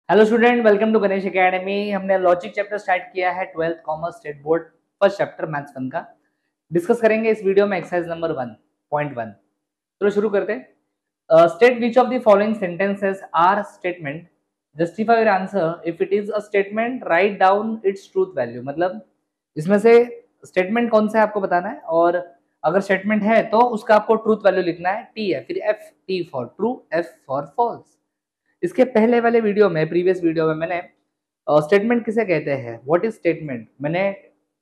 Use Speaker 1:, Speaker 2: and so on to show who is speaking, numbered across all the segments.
Speaker 1: Hello student, welcome to Ganesh academy. हमने logic chapter start किया है 12th commerce state board first chapter maths 1 का। Discuss करेंगे इस वीडियो में एक्सरसाइज नंबर 1.1। चलो शुरू करते हैं। State which of the following sentences are statement, justify your answer. If it is a statement write down its truth value. मतलब इसमें से स्टेटमेंट कौन सा है आपको बताना है, और अगर स्टेटमेंट है तो उसका आपको ट्रूथ वैल्यू लिखना है। टी है, फिर F, T for true, F for false. इसके पहले वाले वीडियो में, प्रीवियस वीडियो में मैंने स्टेटमेंट किसे कहते हैं, व्हाट इज स्टेटमेंट, मैंने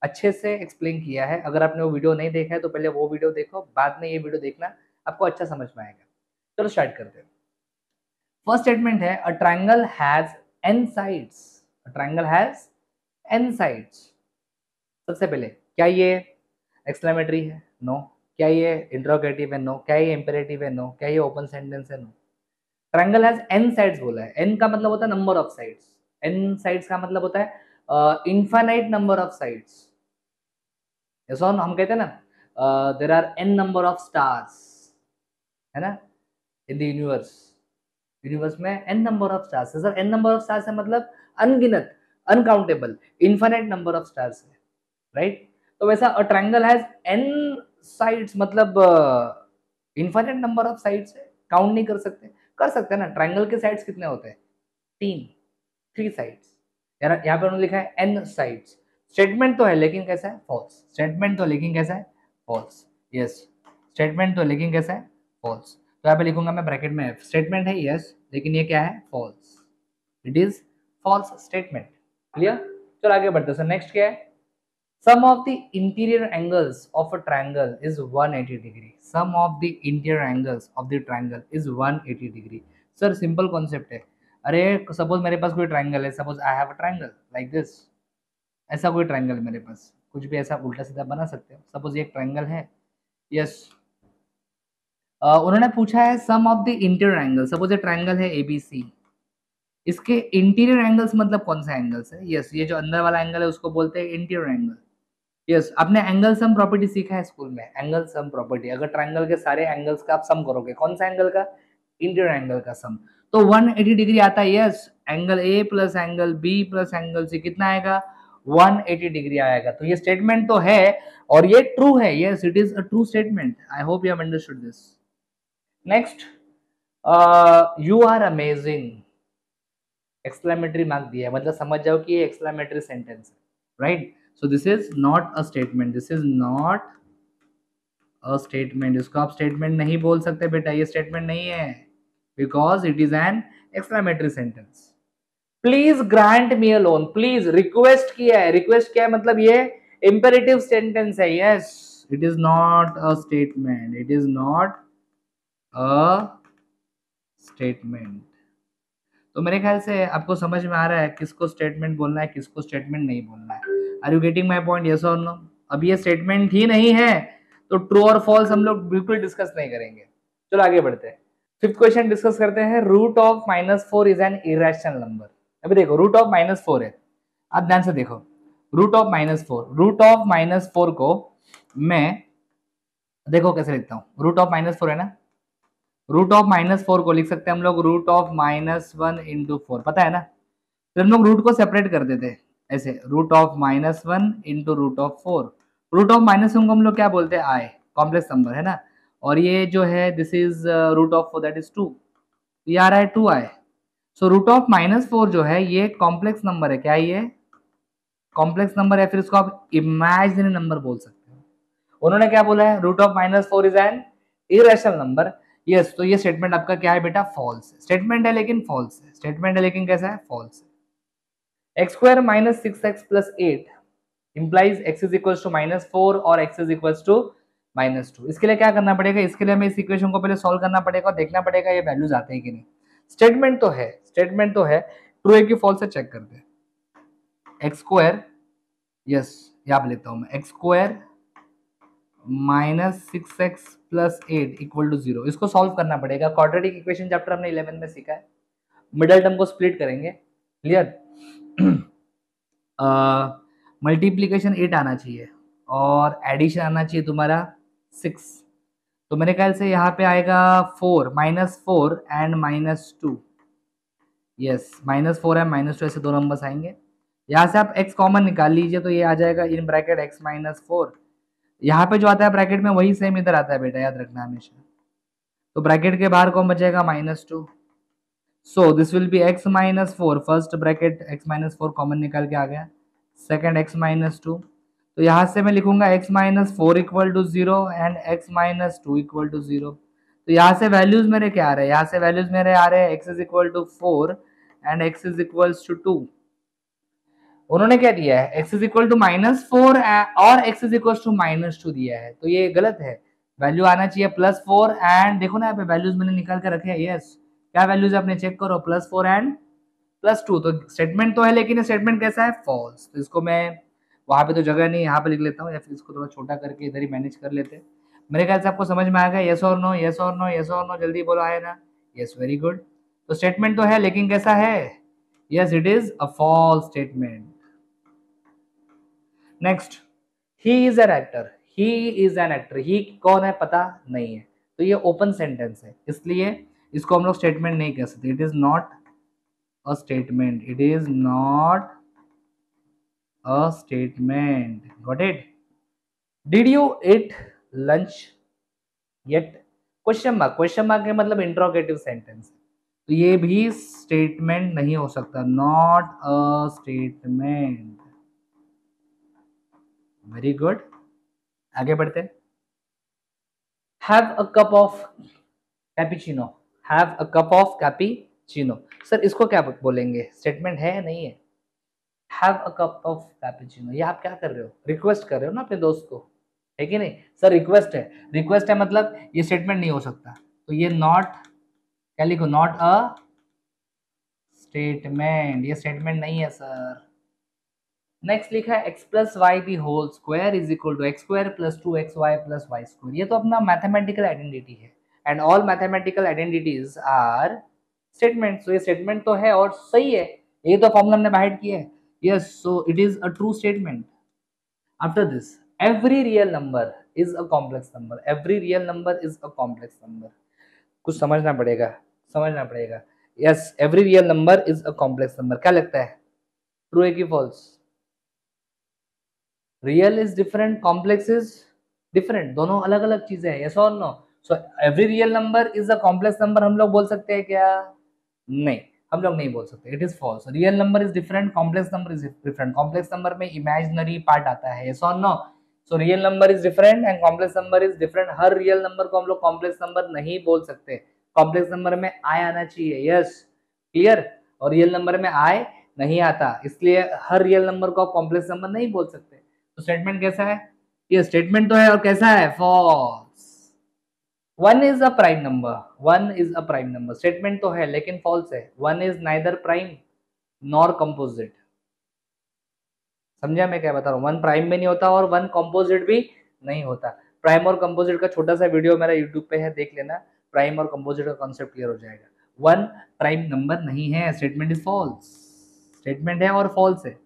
Speaker 1: अच्छे से एक्सप्लेन किया है। अगर आपने वो वीडियो नहीं देखा है तो पहले वो वीडियो देखो, बाद में ये वीडियो देखना, आपको अच्छा समझ में आएगा। चलो स्टार्ट करते हैं। फर्स्ट स्टेटमेंट है a triangle has n sides. A triangle has n sides. सबसे पहले क्या ये एक्सक्लेमेटरी है? नो। क्या ये इंट्रोगेटिव है? नो। क्या ये इंपेरेटिव है? नो। क्या ये ओपन सेंटेंस है? No. Triangle has n sides बोला है। एन का मतलब होता है number of sides. N sides का मतलब होता है infinite number of sides. Yes और नो? हम कहते हैं ना there are n number of stars, है ना, इन द यूनिवर्स। यूनिवर्स में एन नंबर ऑफ स्टार्स है sir. N number of stars है मतलब अनगिनत, uncountable, infinite number of stars है, राइट। तो वैसा a triangle has n sides मतलब इनफाइनाइट नंबर ऑफ साइड्स है, काउंट नहीं कर सकते। कर सकते हैं ना, ट्रायंगल के साइड्स कितने होते हैं? 3, 3 साइड्स। यार यहाँ पे उन्होंने लिखा है एन साइड्स। स्टेटमेंट तो है लेकिन कैसा है? फॉल्स। स्टेटमेंट तो लेकिन कैसा है? फॉल्स। यस, स्टेटमेंट तो लेकिन कैसा है? फॉल्स। तो यहाँ पे लिखूंगा मैं ब्रैकेट में एफ। स्टेटमेंट है यस, लेकिन ये क्या है? False. It is false statement. Clear? चलो आगे बढ़ते हैं। नेक्स्ट क्या है? Sum of the interior angles of a triangle is 180 degree. Sum of the interior angles of the triangle is 180 degree. Sir simple concept है। अरे सपोज मेरे पास कोई ट्राइंगल है, suppose I have a triangle like this. ऐसा कोई triangle मेरे पास, कुछ भी ऐसा उल्टा सीधा बना सकते हो। सपोज ये एक ट्राइंगल है। यस, उन्होंने पूछा है sum of the interior angle. Suppose ये ट्राइंगल है एबीसी, इसके इंटीरियर एंगल्स मतलब कौन सा एंगल्स है? यस, ये जो अंदर वाला एंगल है उसको बोलते हैं इंटीरियर एंगल। यस, आपने एंगल सम प्रॉपर्टी सीखा है स्कूल में। एंगल सम प्रॉपर्टी, अगर ट्रायंगल के सारे एंगल्स का आप सम करोगे, कौन सा एंगल का? इंटीरियर एंगल का सम। तो 180 डिग्री आता है। Yes, angle A plus angle B plus angle C कितना आएगा? 180 डिग्री आएगा। तो ये स्टेटमेंट तो है और ये ट्रू है। Yes, it is a true statement. I hope you have understood this. Next, you are amazing. Exclamatory mark दिया है, मतलब समझ जाओ कि ये एक्सक्लेमेटरी सेंटेंस है, right. So this is not a statement, this is not a statement. इसको आप स्टेटमेंट नहीं बोल सकते बेटा, ये स्टेटमेंट नहीं है, because it is an exclamatory sentence. Please grant me a loan. Please request किया है, रिक्वेस्ट किया है मतलब ये इंपेरेटिव सेंटेंस है। Yes, it is not a statement, it is not a statement. तो मेरे ख्याल से आपको समझ में आ रहा है किसको स्टेटमेंट बोलना है, किसको स्टेटमेंट नहीं बोलना है। Are you getting my point? Yes और नो? अब ये स्टेटमेंट ही नहीं है तो ट्रू और फॉल्स हम लोग बिल्कुल डिस्कस नहीं करेंगे। चलो आगे बढ़ते हैं। फिफ्थ क्वेश्चन डिस्कस करते हैं। Root of -4 is an irrational number. अभी देखो, रूट ऑफ -4 है। आप ध्यान से देखो, रूट ऑफ -4, रूट ऑफ -4 को मैं देखो कैसे लिखता हूँ। रूट ऑफ -4 है ना, रूट ऑफ -4 को लिख सकते हैं हम लोग रूट ऑफ -1 इंटू 4, पता है ना। फिर हम लोग रूट को सेपरेट कर देते हैं ऐसे, root of -1 into root of 4। Root of -1 को हम लोग क्या बोलते हैं? आई, कॉम्प्लेक्स नंबर है ना। और ये जो है this is root of 4, that is 2। ये आ रहा है 2i। सो रूट ऑफ -4 जो है ये कॉम्प्लेक्स नंबर है। क्या ये कॉम्प्लेक्स नंबर है? फिर इसको आप इमेजिनरी नंबर बोल सकते हो। उन्होंने क्या बोला है? Root of -4 is an irrational number. Yes, तो ये स्टेटमेंट आपका क्या है बेटा? फॉल्स है। स्टेटमेंट है लेकिन फॉल्स है। स्टेटमेंट है लेकिन कैसा है? फॉल्स है। x square minus 6x plus 8 implies x is equal to -4 और x इज इक्वल टू -2। इसके लिए क्या करना पड़ेगा? इसके लिए हमें इस इक्वेशन को पहले सॉल्व करना पड़ेगा और देखना पड़ेगा ये वैल्यूज आते हैं कि नहीं। स्टेटमेंट तो है, स्टेटमेंट तो है, ट्रू है कि फॉल्स है चेक करते हैं। एक्स स्क्वायर, यस यहाँ पे लेता हूं मैं, x square -6x plus 8 equal to 0। इसको सॉल्व करना पड़ेगा। क्वाड्रेटिक इक्वेशन चैप्टर हमने 11 में सीखा है। मिडल टर्म को स्प्लिट करेंगे, क्लियर। मल्टीप्लीकेशन 8 आना चाहिए और एडिशन आना चाहिए तुम्हारा 6। तो मेरे ख्याल से यहाँ पे आएगा 4 -4 एंड -2। यस, -4 है, -2 ऐसे 2 नंबर्स आएंगे। यहाँ से आप x कॉमन निकाल लीजिए तो ये आ जाएगा इन ब्रैकेट x -4। यहाँ पे जो आता है ब्रैकेट में वही सेम इधर आता है बेटा, याद रखना हमेशा। तो ब्रैकेट के बाहर कौन बचेगा? -2। So this will be x -4, first bracket x -4 common निकाल के आ गया, सेकेंड x -2। तो यहाँ से मैं लिखूंगा x -4 equal to 0 and x -2 equal to 0। तो यहाँ से वैल्यूज मेरे क्या आ रहे हैं? यहाँ से वैल्यूज मेरे आ रहे हैं x is equal to 4 and x is equal to 2। उन्होंने क्या दिया है? x इज इक्वल टू -4 और x इज इक्वल टू -2 दिया है, तो ये गलत है। वैल्यू आना चाहिए +4 एंड देखो ना यहाँ पे वैल्यूज मैंने निकाल के रखे हैं। यस, क्या वैल्यूज अपने चेक करो, +4 एंड +2। तो स्टेटमेंट तो है लेकिन स्टेटमेंट कैसा है? फॉल्स। तो इसको मैं वहां पे तो जगह नहीं, यहाँ पे लिख लेता हूँ, या फिर इसको थोड़ा छोटा करके इधर ही मैनेज कर लेते हैं। मेरे ख्याल से आपको समझ में आ गया। यस और नो, यस और नो, यस और नो, जल्दी बोलो, आए ना? Yes, very good. तो स्टेटमेंट तो है लेकिन कैसा है? Yes, it is a false statement. Next, he is an actor. He is an actor, he कौन है पता नहीं है, तो ये ओपन सेंटेंस है, इसलिए इसको हम लोग स्टेटमेंट नहीं कह सकते। It is not a statement, it is not a statement. Got it? Did you eat lunch yet? Question mark है मतलब इंट्रोगेटिव सेंटेंस, तो ये भी स्टेटमेंट नहीं हो सकता, not a statement. Very good, आगे बढ़ते हैं। Have a cup of cappuccino, have a cup of cappuccino. Sir इसको क्या बोलेंगे? स्टेटमेंट है या नहीं है? Have a cup of cappuccino, ये आप क्या कर रहे हो? रिक्वेस्ट कर रहे हो ना अपने दोस्त को, है कि नहीं? सर रिक्वेस्ट है, रिक्वेस्ट है मतलब ये स्टेटमेंट नहीं हो सकता, तो ये नॉट, क्या लिखो? नॉट अ स्टेटमेंट, ये स्टेटमेंट नहीं है सर। नेक्स्ट लिखा है x plus Y the whole square is equal to X square plus 2xy plus Y square. ये तो अपना मैथमेटिकल आइडेंटिटी है and all mathematical identities are statement. So ये स्टेटमेंट तो है और सही है, ये तो फॉर्मूला हमने बाहर किया है। Yes, so it is a true statement. After this, every real number is a complex number, every real number is a complex number. कुछ समझना पड़ेगा, समझना पड़ेगा। Yes, every real number is a complex number. क्या लगता है, true है कि false? Real is different, complex is different, दोनों अलग अलग चीजें हैं। यस और no? So every real number is a complex number हम लोग बोल सकते हैं क्या? नहीं, हम लोग नहीं बोल सकते, it is false. Real number is different, complex number is different. Complex number में इमेजिनरी पार्ट आता है। यस और no? So real number is different and complex number is different. हर रियल नंबर को हम लोग कॉम्प्लेक्स नंबर नहीं बोल सकते, कॉम्प्लेक्स नंबर में आई आना चाहिए। Yes, clear? और रियल नंबर में आई नहीं आता, इसलिए हर रियल नंबर को आप कॉम्प्लेक्स नंबर नहीं बोल सकते। तो स्टेटमेंट कैसा है? ये स्टेटमेंट तो है और कैसा है? False. One is a prime number, one is a prime number, statement तो है लेकिन फॉल्स है। One is neither prime nor composite. समझा मैं क्या बता रहा हूँ? वन प्राइम में नहीं होता और वन कंपोजिट भी नहीं होता। प्राइम और कंपोजिट का छोटा सा वीडियो मेरा यूट्यूब पे है, देख लेना, प्राइम और कंपोजिट का कॉन्सेप्ट क्लियर हो जाएगा। वन प्राइम नंबर नहीं है, स्टेटमेंट इज फॉल्स, स्टेटमेंट है और फॉल्स है।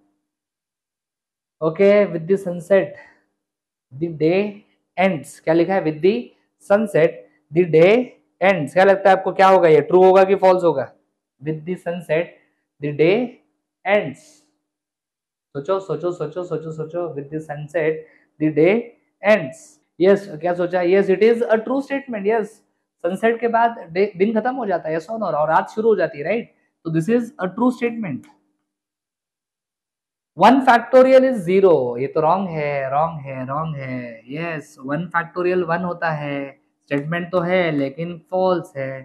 Speaker 1: Okay, with the sunset the day ends, क्या लिखा है? With the sunset the day ends. क्या लगता है आपको, क्या होगा ये, ट्रू होगा कि फॉल्स होगा? With the sunset the day ends. सोचो सोचो सोचो सोचो सोचो, with the sunset the day ends. Yes, क्या सोचा? Yes, it is a true statement. Yes, sunset के बाद दिन खत्म हो जाता है, यस और रात शुरू हो जाती है, राइट? तो this is a true statement. One factorial is zero, ये तो रॉन्ग है, रॉन्ग है, रॉन्ग है। यस, वन फैक्टोरियल वन होता है, स्टेटमेंट तो है लेकिन फॉल्स है।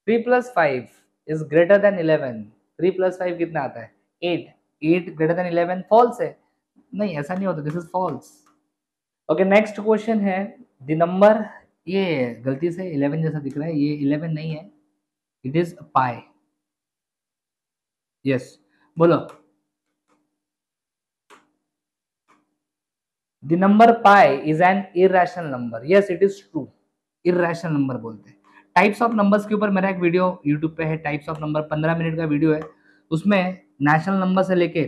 Speaker 1: 3 + 5 इज ग्रेटर देन 11, 3 + 5 कितना आता है? 8, 8 ग्रेटर देन 11, फॉल्स है। नहीं, ऐसा नहीं होता, this is false. Okay, next question है, द नंबर, ये गलती से 11 जैसा दिख रहा है, ये 11 नहीं है, इट इज पाई। यस, बोलो। The number pi is an irrational number. Yes, it is true. Irrational number बोलते हैं। टाइप्स ऑफ नंबर्स के ऊपर मेरा एक वीडियो यूट्यूब पे है, टाइप्स ऑफ नंबर, 15 मिनट का वीडियो है। उसमें नेशनल नंबर से लेके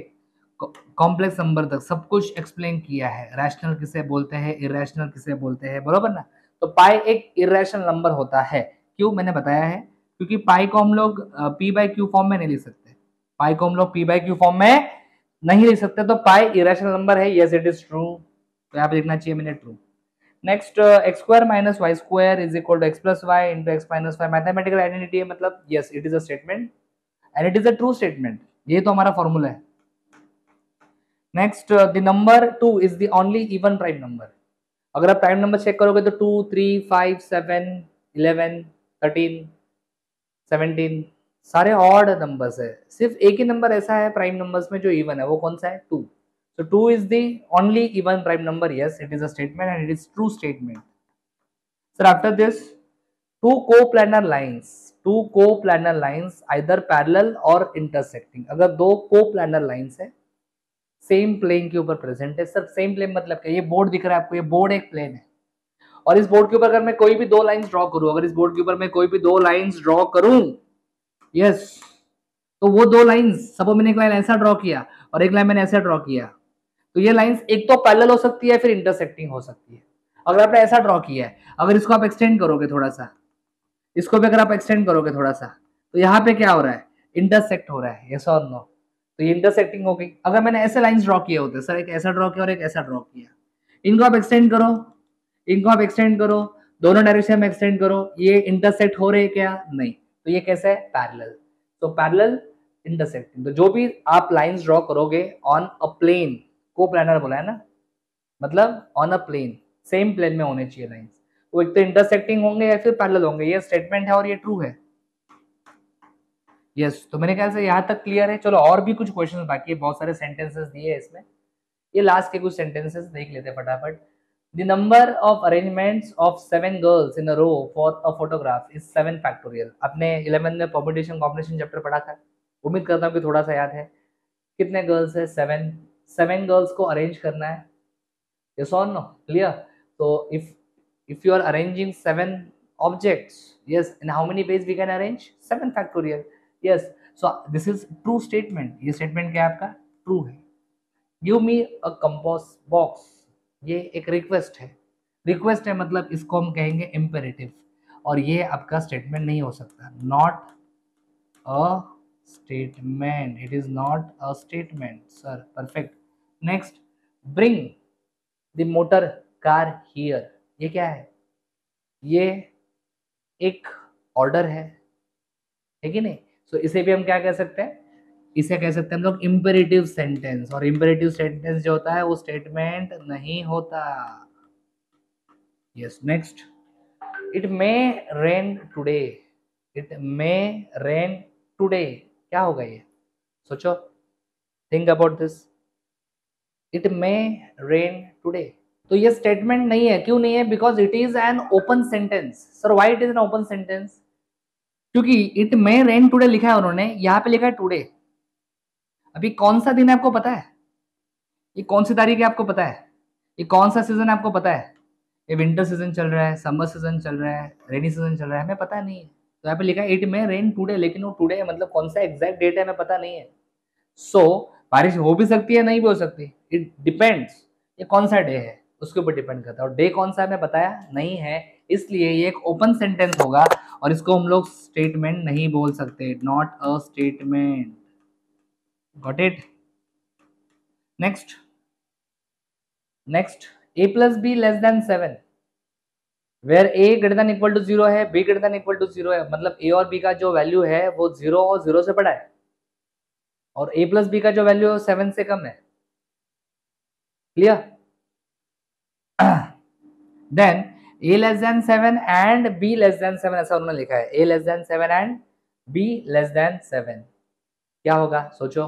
Speaker 1: कॉम्प्लेक्स नंबर तक सब कुछ एक्सप्लेन किया है। रैशनल किसे बोलते हैं, इरेशनल किसे बोलते हैं, बरोबर ना? तो पाई एक इरेशनल नंबर होता है। क्यों? मैंने बताया है, क्योंकि पाई को हम लोग पी बाई क्यू फॉर्म में नहीं लिख सकते, पाई को हम लोग पी बाई क्यू फॉर्म में नहीं लिख सकते, तो पाई इरेशनल नंबर है, यस इट इज ट्रू, तो यहाँ पे लिखना चाहिए मैंने true. Next x square minus y square is equal to x plus y into x minus y mathematical identity है, मतलब yes it is a statement and it is a true statement, ये तो हमारा फॉर्मूला है। Next the number 2 is the only even prime number. अगर आप prime number check करोगे तो 2 3 5 7 11 13 17 सारे ऑड नंबर्स है, सिर्फ एक ही नंबर ऐसा है प्राइम नंबर्स में जो इवन है, वो कौन सा है 2। So 2 is the only even prime number. Yes, it is a statement and it is true statement. Sir, after this, two coplanar lines either parallel or intersecting. अगर दो coplanar lines है, सेम प्लेन के ऊपर present है। Sir same plane मतलब क्या? ये board दिख रहा है आपको, ये बोर्ड एक प्लेन है और इस बोर्ड के ऊपर अगर मैं कोई भी दो लाइंस ड्रॉ करूं, अगर इस बोर्ड के ऊपर मैं कोई भी दो लाइंस ड्रॉ करूं, यस, तो वो दो लाइंस, सपोज मैंने एक लाइन ऐसा ड्रॉ किया और एक लाइन मैंने ऐसा ड्रॉ किया, तो ये लाइंस एक तो पैरेलल हो सकती है फिर इंटरसेक्टिंग हो सकती है। अगर आपने ऐसा ड्रॉ किया है, अगर इसको आप एक्सटेंड करोगे थोड़ा सा, इसको भी अगर आप एक्सटेंड करोगे थोड़ा सा, तो यहाँ पे क्या हो रहा है? इंटरसेक्ट हो रहा है, यस और नो, तो ये इंटरसेक्टिंग हो गई। अगर मैंने ऐसे लाइंस ड्रॉ किए होते, सर एक ऐसा ड्रॉ किया और एक ऐसा ड्रॉ किया, इनको आप एक्सटेंड करो, इनको आप एक्सटेंड करो, दोनों डायरेक्शन में एक्सटेंड करो, ये इंटरसेक्ट हो रहे हैं क्या? नहीं, तो ये कैसे है? पैरेलल। तो पैरेलल इंटरसेक्टिंग, तो जो भी आप लाइंस ड्रॉ करोगे ऑन अ प्लेन, कोप्लानर बोला है ना, मतलब on a plane, same plane में होने चाहिए लाइंस, वो एक तो इंटरसेक्टिंग होंगे या फिर पैरेलल होंगे, ये स्टेटमेंट है और ये ट्रू है। यस, तो मेरे ख्याल से यहाँ तक क्लियर है। चलो और भी कुछ क्वेश्चंस बाकी है, बहुत सारे सेंटेंसेस दिए हैं इसमें, ये लास्ट के कुछ सेंटेंसेस देख लेते हैं फटाफट। The number of arrangements of 7 girls in a row for a photograph is 7 factorial. आपने 11 में परम्यूटेशन कॉम्बिनेशन चैप्टर पढ़ा था, उम्मीद करता हूँ कि थोड़ा सा याद है। कितने गर्ल्स है? 7, 7 गर्ल्स को अरेंज करना है, yes or no, clear? So if you are arranging 7 objects, yes, in how many ways we can arrange? 7 factorial, yes, so this is true statement। ये statement क्या है आपका? ट्रू है। Give me a compost box, ये एक request है, request है मतलब इसको हम कहेंगे इम्पेरेटिव, और ये आपका स्टेटमेंट नहीं हो सकता, not a statement, it is not a statement sir, perfect. Next, bring the motor car here, ये क्या है? ये एक ऑर्डर है कि नहीं? सो इसे भी हम क्या कह सकते हैं? इसे कह सकते हैं हम लोग इम्पेरेटिव सेंटेंस, और इम्पेरेटिव सेंटेंस जो होता है वो स्टेटमेंट नहीं होता। Yes, next, it may rain today, it may rain today, क्या होगा ये? सोचो, think about this, it may rain today, तो ये स्टेटमेंट नहीं है। क्यों नहीं है? Because it is an open sentence. Sir why it is an open sentence? क्योंकि इट मे रेन टुडे लिखा है उन्होंने, यहाँ पे लिखा है टुडे। अभी कौन सा दिन है आपको पता है? ये कौन सी तारीख है आपको पता है? ये कौन सा सीजन है आपको पता है? ये विंटर सीजन चल रहा है, समर सीजन चल रहा है, रेनी सीजन चल रहा है, हमें पता नहीं है। तो यहाँ पे लिखा है इट मे रेन टुडे, लेकिन वो टुडे मतलब कौन सा एग्जैक्ट डेट है हमें पता नहीं है। सो बारिश हो भी सकती है, नहीं भी हो सकती, इट डिपेंड्स, ये कौन सा डे है उसके ऊपर डिपेंड करता है, और डे कौन सा है हमें बताया नहीं है, इसलिए ये एक ओपन सेंटेंस होगा और इसको हम लोग स्टेटमेंट नहीं बोल सकते, not a statement. Got it? Next, next, a plus B less than 7, where a greater than equal to 0 है, b greater than equal to 0 है, मतलब a और b का जो वैल्यू है वो 0 और 0 से बड़ा है, और a प्लस b का जो वैल्यू है 7 से कम है। Clear? Then a less than 7 and b less than 7, ऐसा उन्होंने लिखा है, a less than 7 and b less than 7, क्या होगा सोचो?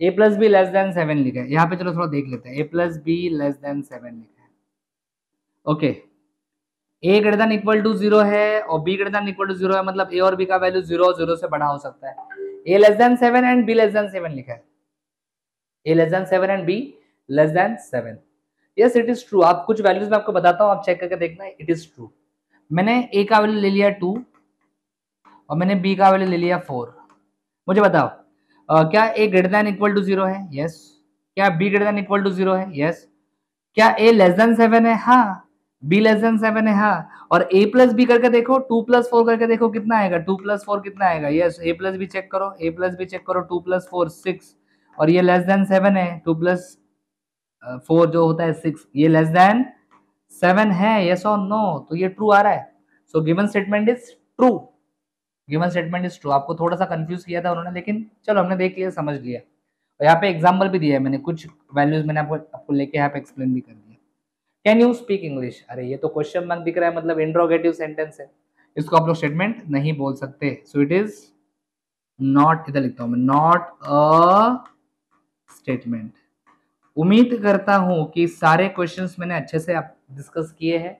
Speaker 1: a plus B less than 7 लिखा है यहाँ पे, चलो थोड़ा देख लेते हैं, a plus B less than 7 लिखा है, okay, a greater than equal to 0 है और b greater than equal to 0 है, मतलब a और b का वैल्यू 0 और 0 से बड़ा हो सकता है। a less than 7 and b less than 7 लिखा है, a less than 7 and b less than 7, yes it is true. आप कुछ वैल्यूज मैं आपको बताता हूँ, आप चेक करके देखना, इट इज ट्रू। मैंने a का वैल्यू ले लिया 2 और मैंने b का वैल्यू ले लिया 4, मुझे बताओ क्या a greater than equal to 0 है? यस। क्या b greater than equal to 0 है? यस। क्या a लेस देन 7 है? हाँ। b लेस देन 7 है, हाँ। और a प्लस बी करके देखो, 2 प्लस 4 करके देखो कितना आएगा, 2 प्लस 4 कितना आएगा, yes a plus B check करो, a प्लस बी चेक करो, 2 प्लस 4 6, और ये लेस देन 7 है, 2 प्लस 4 जो होता है 6, ये लेस देन 7 है, यस और नो, तो ये ट्रू आ रहा है। So given statement is true, given statement is true. आपको थोड़ा सा कंफ्यूज किया था उन्होंने, लेकिन चलो हमने देख लिया, समझ लिया। और यहाँ पे एग्जाम्पल भी दिया है मैंने, कुछ वैल्यूज मैंने आपको लेके यहाँ पे एक्सप्लेन भी कर दिया। कैन यू स्पीक इंग्लिश, अरे ये तो क्वेश्चन मार्क दिख रहा है, मतलब इंट्रोगेटिव सेंटेंस है, इसको आप लोग स्टेटमेंट नहीं बोल सकते। सो इट इज नॉट, इधर लिखता हूं मैं, नॉट अ स्टेटमेंट। उम्मीद करता हूं कि सारे क्वेश्चंस मैंने अच्छे से आप डिस्कस किए हैं।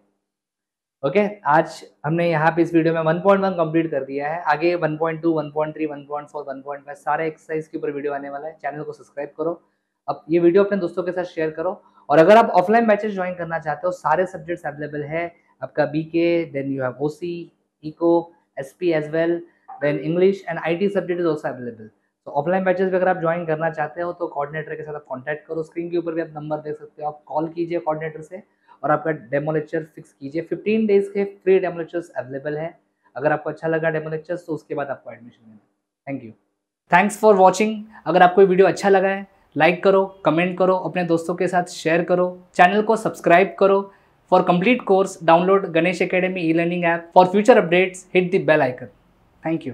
Speaker 1: ओके, आज हमने यहाँ पे इस वीडियो में 1.1 कंप्लीट कर दिया है। आगे 1.2, 1.3, 1.4, 1.5 सारे एक्सरसाइज के ऊपर वीडियो आने वाला है। चैनल को सब्सक्राइब करो, अब ये वीडियो अपने दोस्तों के साथ शेयर करो। और अगर आप ऑफलाइन बैचेस ज्वाइन करना चाहते हो, सारे सब्जेक्ट्स अवेलेबल है। आपका BK, then you have OC, eco, SP as well, then English and IT subject is also available. तो ऑफलाइन बैचेस भी अगर आप ज्वाइन करना चाहते हो तो कोऑर्डिनेटर के साथ आप कॉन्टैक्ट करो। स्क्रीन के ऊपर भी आप नंबर देख सकते हो, आप कॉल कीजिए कोऑर्डिनेटर से और आपका डेमो लेक्चर फिक्स कीजिए। 15 डेज के फ्री डेमो लेक्चर्स अवेलेबल है। अगर आपको अच्छा लगा डेमो लेक्चर्स तो उसके बाद आपको एडमिशन लेना। Thank you, thanks for watching. अगर आपको वीडियो अच्छा लगा है, लाइक करो, कमेंट करो, अपने दोस्तों के साथ शेयर करो, चैनल को सब्सक्राइब करो। For complete course download Ganesh academy e learning app. For future updates hit the bell icon. Thank you.